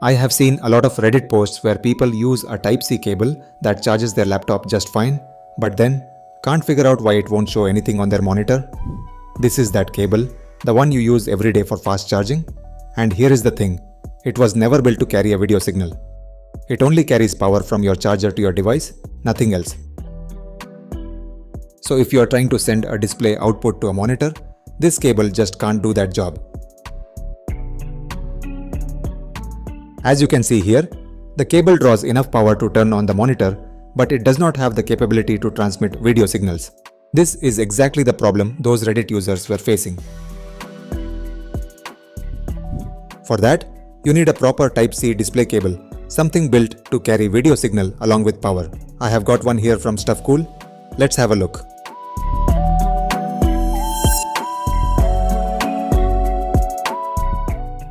I have seen a lot of Reddit posts where people use a Type-C cable that charges their laptop just fine, but then can't figure out why it won't show anything on their monitor. This is that cable, the one you use every day for fast charging. And here is the thing, it was never built to carry a video signal. It only carries power from your charger to your device, nothing else. So if you are trying to send a display output to a monitor, this cable just can't do that job. As you can see here, the cable draws enough power to turn on the monitor, but it does not have the capability to transmit video signals. This is exactly the problem those Reddit users were facing. For that, you need a proper Type-C display cable, something built to carry video signal along with power. I have got one here from Stuff Cool. Let's have a look.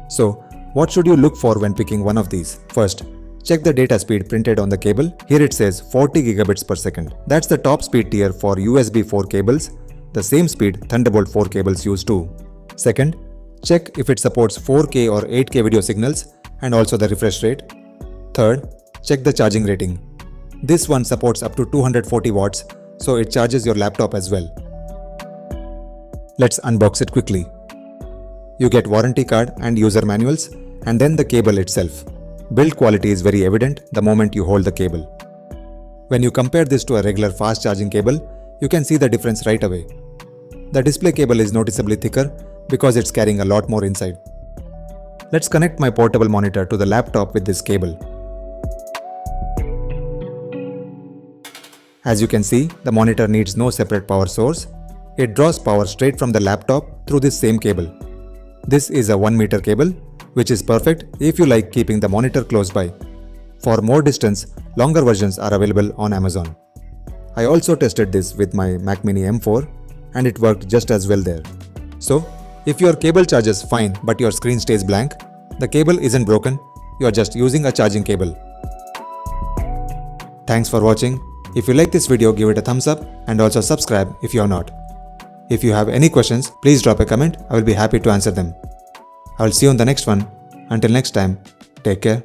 So, what should you look for when picking one of these? First, check the data speed printed on the cable. Here it says 40 gigabits per second. That's the top speed tier for USB 4 cables. The same speed Thunderbolt 4 cables use too. Second, check if it supports 4K or 8K video signals and also the refresh rate. Third, check the charging rating. This one supports up to 240 watts, so it charges your laptop as well. Let's unbox it quickly. You get warranty card and user manuals, and then the cable itself. Build quality is very evident the moment you hold the cable. When you compare this to a regular fast charging cable, you can see the difference right away. The display cable is noticeably thicker because it's carrying a lot more inside. Let's connect my portable monitor to the laptop with this cable. As you can see, the monitor needs no separate power source. It draws power straight from the laptop through this same cable. This is a 1 meter cable, which is perfect if you like keeping the monitor close by. For more distance, longer versions are available on Amazon. I also tested this with my Mac Mini M4 and it worked just as well there. So, if your cable charges fine but your screen stays blank, the cable isn't broken, you are just using a charging cable. Thanks for watching. If you like this video, give it a thumbs up and also subscribe if you are not. If you have any questions, please drop a comment. I will be happy to answer them. I will see you on the next one. Until next time, take care.